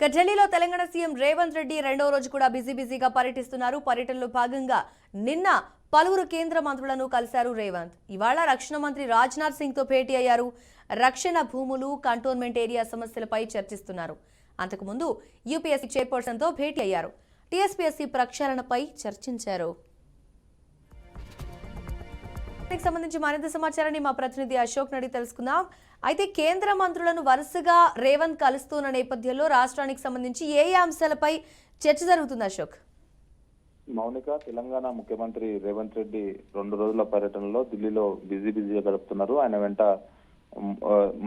ఢిల్లీలో తెలంగాణ సీఎం రేవంత్ రెడ్డి రెండవ రోజు కూడా బిజీగా పర్యటిస్తున్నారు. పర్యటనలో భాగంగా నిన్న పలువురు కేంద్ర మంత్రులను కలిశారు రేవంత్. ఇవాళ రక్షణ మంత్రి రాజ్నాథ్ సింగ్ తో భేటీ అయ్యారు. రక్షణ భూములు, కంటోన్మెంట్ ఏరియా సమస్యలపై చర్చిస్తున్నారు. అంతకుముందు యూపీఎస్సీ చైర్పర్సన్ తో భేటీ అయ్యారు. టీఎస్పీఎస్సీ ప్రక్షాళనపై చర్చించారు. దీనికి సంబంధించి మరింత సమాచారాన్ని మా ప్రతినిధి అశోక్ నడి తెలుసుకుందాం. అయితే కేంద్ర మంత్రులను వరుసగా రేవంత్ కలుస్తున్న నేపథ్యంలో రాష్ట్రానికి సంబంధించి ఏ అంశాలపై చర్చ జరుగుతుంది అశోక్? మౌనిక, తెలంగాణ ముఖ్యమంత్రి రేవంత్ రెడ్డి 2 రోజుల పర్యటనలో ఢిల్లీలో బిజీగా గడుపుతున్నారు. ఆయన వెంట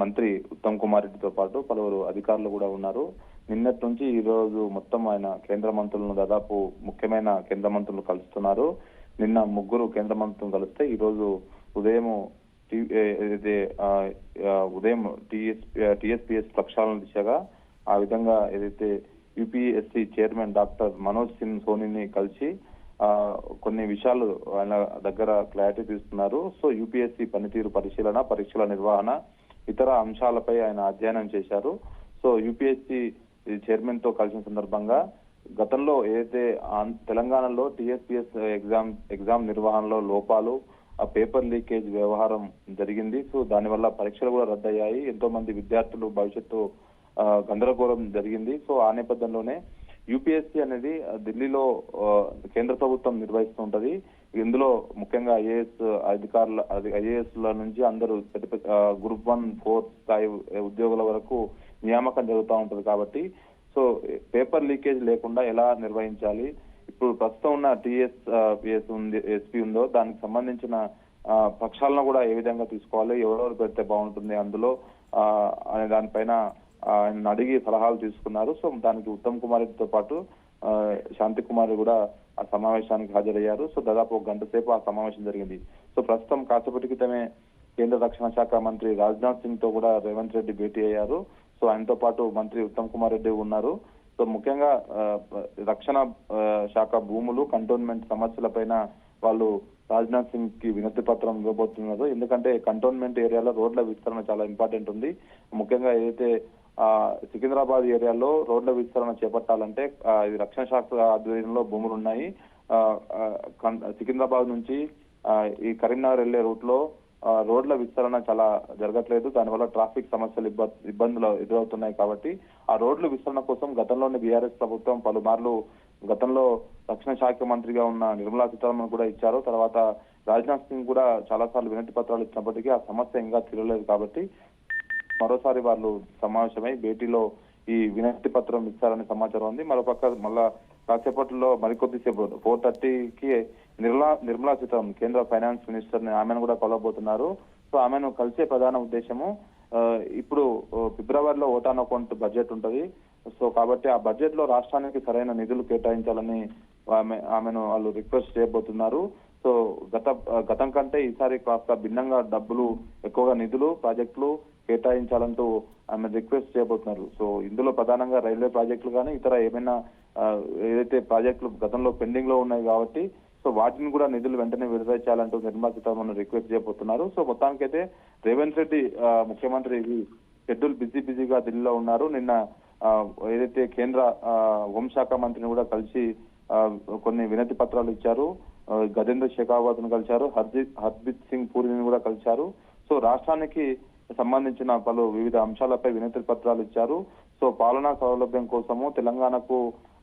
మంత్రి ఉత్తమ్ కుమార్ రెడ్డితో పాటు పలువురు అధికారులు కూడా ఉన్నారు. నిన్నటి నుంచి ఈ రోజు మొత్తం ఆయన కేంద్ర మంత్రులను దాదాపు ముఖ్యమైన కేంద్ర మంత్రులు కలుస్తున్నారు. నిన్న 3 కేంద్ర మంత్రులను కలిస్తే ఈ రోజు ఉదయం టీఎస్పీఎస్ ప్రక్షాళన దిశగా ఆ విధంగా ఏదైతే UPSC chairman doctor Manoj Singh సోనీని కలిసి కొన్ని విషయాలు ఆయన దగ్గర క్లారిటీ తీస్తున్నారు. సో యూపీఎస్సీ పనితీరు పరిశీలన, పరీక్షల నిర్వహణ, ఇతర అంశాలపై ఆయన అధ్యయనం చేశారు. సో యూపీఎస్సీ చైర్మన్ తో కలిసిన సందర్భంగా గతంలో ఏదైతే తెలంగాణలో టీఎస్పీఎస్ ఎగ్జామ్ నిర్వహణలో లోపాలు, ఆ పేపర్ లీకేజ్ వ్యవహారం జరిగింది. సో దానివల్ల పరీక్షలు కూడా రద్దయ్యాయి. ఎంతో మంది విద్యార్థులు భవిష్యత్తు గందరగోళం జరిగింది. సో ఆ నేపథ్యంలోనే యూపీఎస్సీ అనేది ఢిల్లీలో కేంద్ర ప్రభుత్వం నిర్వహిస్తుంటది. ఇందులో ముఖ్యంగా ఐఏఎస్ ల నుంచి అందరూ గ్రూప్ 1, 4 స్థాయి ఉద్యోగుల వరకు నియామకం జరుగుతూ ఉంటది. కాబట్టి సో పేపర్ లీకేజ్ లేకుండా ఎలా నిర్వహించాలి, ఇప్పుడు ప్రస్తుతం ఉన్న ఎస్పీ ఉందో దానికి సంబంధించిన పక్షాలను కూడా ఏ విధంగా తీసుకోవాలి, ఎవరెవరు పెడితే బాగుంటుంది అందులో అనే దానిపైన ఆయన అడిగి సలహాలు తీసుకున్నారు. సో దానికి ఉత్తమ్ కుమార్ రెడ్డితో పాటు శాంతి కుమార్ కూడా ఆ సమావేశానికి హాజరయ్యారు. సో దాదాపు 1 గంట సేపు ఆ సమావేశం జరిగింది. సో ప్రస్తుతం కాసేపటి క్రితమే కేంద్ర రక్షణ శాఖ మంత్రి రాజ్నాథ్ సింగ్ తో కూడా రేవంత్ రెడ్డి భేటీ అయ్యారు. సో ఆయనతో పాటు మంత్రి ఉత్తమ్ కుమార్ రెడ్డి ఉన్నారు. సో ముఖ్యంగా రక్షణ శాఖ భూములు, కంటోన్మెంట్ సమస్యలపైన వాళ్ళు రాజ్నాథ్ సింగ్ కి వినతి పత్రం ఇవ్వబోతున్నారు. ఎందుకంటే కంటోన్మెంట్ ఏరియాలో రోడ్ల విస్తరణ చాలా ఇంపార్టెంట్ ఉంది. ముఖ్యంగా ఏదైతే సికింద్రాబాద్ ఏరియాలో రోడ్ల విస్తరణ చేపట్టాలంటే ఇది రక్షణ శాఖ ఆధ్వర్యంలో భూములు ఉన్నాయి. సికింద్రాబాద్ నుంచి ఈ కరీంనగర్ వెళ్లే రూట్ లో రోడ్ల విస్తరణ చాలా జరగట్లేదు. దానివల్ల ట్రాఫిక్ సమస్యలు, ఇబ్బందులు ఎదురవుతున్నాయి. కాబట్టి ఆ రోడ్ల విస్తరణ కోసం గతంలోని బీఆర్ఎస్ ప్రభుత్వం పలుమార్లు గతంలో రక్షణ శాఖ మంత్రిగా ఉన్న నిర్మలా సీతారామన్ కూడా ఇచ్చారు. తర్వాత రాజ్నాథ్ సింగ్ కూడా చాలా సార్లు వినతి పత్రాలు ఇచ్చినప్పటికీ ఆ సమస్య ఇంకా తీరలేదు. కాబట్టి మరోసారి వాళ్ళు సమావేశమై భేటీలో ఈ వినతి పత్రం ఇస్తారనే సమాచారం ఉంది. మరోపక్క మళ్ళా కాసేపట్లో మరికొద్దిసేపు 4:30కి నిర్మలా సీతారామన్ కేంద్ర ఫైనాన్స్ మినిస్టర్ ని ఆమెను కూడా కలవబోతున్నారు. సో ఆమెను కలిసే ప్రధాన ఉద్దేశము ఇప్పుడు ఫిబ్రవరిలో ఓటాన్ అకౌంట్ బడ్జెట్ ఉంటది. సో కాబట్టి ఆ బడ్జెట్ లో రాష్ట్రానికి సరైన నిధులు కేటాయించాలని ఆమెను వాళ్ళు రిక్వెస్ట్ చేయబోతున్నారు. సో గతం కంటే ఈసారి కాస్త భిన్నంగా డబ్బులు, ఎక్కువగా నిధులు, ప్రాజెక్టులు కేటాయించాలంటూ ఆమె రిక్వెస్ట్ చేయబోతున్నారు. సో ఇందులో ప్రధానంగా రైల్వే ప్రాజెక్టులు కానీ ఇతర ఏమైనా ఏదైతే ప్రాజెక్టులు గతంలో పెండింగ్ లో ఉన్నాయి కాబట్టి సో వాటిని కూడా నిధులు వెంటనే విడుదల చేయాలంటూ నిర్మలా సీతారామన్ రిక్వెస్ట్ చేయబోతున్నారు. సో మొత్తానికైతే రేవంత్ రెడ్డి ముఖ్యమంత్రి షెడ్యూల్ బిజీగా ఢిల్లీలో ఉన్నారు. నిన్న ఏదైతే కేంద్ర హోంశాఖ మంత్రిని కూడా కలిసి కొన్ని వినతి పత్రాలు ఇచ్చారు. గజేంద్ర షెకావత్ ను కలిశారు, హర్దీప్ సింగ్ పూరిని కూడా కలిశారు. సో రాష్ట్రానికి సంబంధించిన పలు వివిధ అంశాలపై వినతి పత్రాలు ఇచ్చారు. సో పాలనా సౌలభ్యం కోసము తెలంగాణకు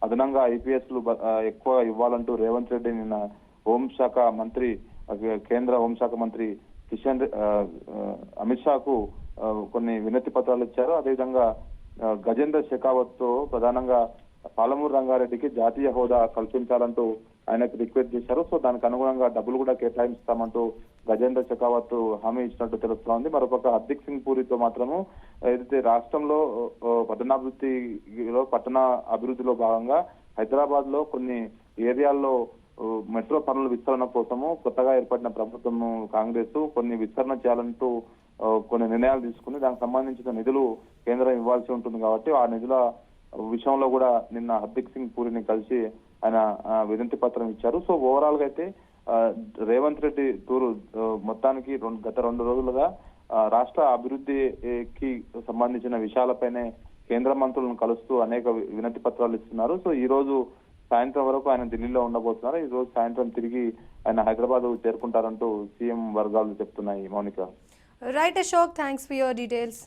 అదనంగా ఐపీఎస్లు ఎక్కువ ఇవ్వాలంటూ రేవంత్ రెడ్డి నిన్న కేంద్ర హోంశాఖ మంత్రి అమిత్ షాకు కొన్ని వినతి పత్రాలు ఇచ్చారు. అదేవిధంగా గజేంద్ర షెకావత్ తో ప్రధానంగా పాలమూరు రంగారెడ్డికి జాతీయ హోదా కల్పించాలంటూ ఆయనకు రిక్వెస్ట్ చేశారు. సో దానికి అనుగుణంగా డబ్బులు కూడా కేటాయిస్తామంటూ గజేంద్ర షెకావత్ హామీ ఇచ్చినట్టు తెలుస్తోంది. మరోపక్క హర్దీప్ సింగ్ పూరితో మాత్రము ఏదైతే రాష్ట్రంలో పట్టణ అభివృద్ధిలో భాగంగా హైదరాబాద్ లో కొన్ని ఏరియాల్లో మెట్రో పనుల విస్తరణ కోసము కొత్తగా ఏర్పడిన ప్రభుత్వం కాంగ్రెస్ కొన్ని విస్తరణ చేయాలంటూ కొన్ని నిర్ణయాలు తీసుకుని దానికి సంబంధించిన నిధులు కేంద్రం ఇవ్వాల్సి ఉంటుంది. కాబట్టి ఆ నిధుల విషయంలో కూడా నిన్న హర్దీప్ సింగ్ పూరిని కలిసి ఆయన వినతి పత్రం ఇచ్చారు. సో ఓవరాల్ గా అయితే రేవంత్ రెడ్డి టూరు మొత్తానికి గత 2 రోజులుగా రాష్ట్ర అభివృద్ధికి సంబంధించిన విషయాలపైనే కేంద్ర మంత్రులను కలుస్తూ అనేక వినతి పత్రాలు ఇస్తున్నారు. సో ఈ రోజు సాయంత్రం వరకు ఆయన ఢిల్లీలో ఉండబోతున్నారు. ఈ రోజు సాయంత్రం తిరిగి ఆయన హైదరాబాద్ చేరుకుంటారంటూ సీఎం వర్గాలు చెప్తున్నాయి. Mounika. Right Ashok, thanks for your details.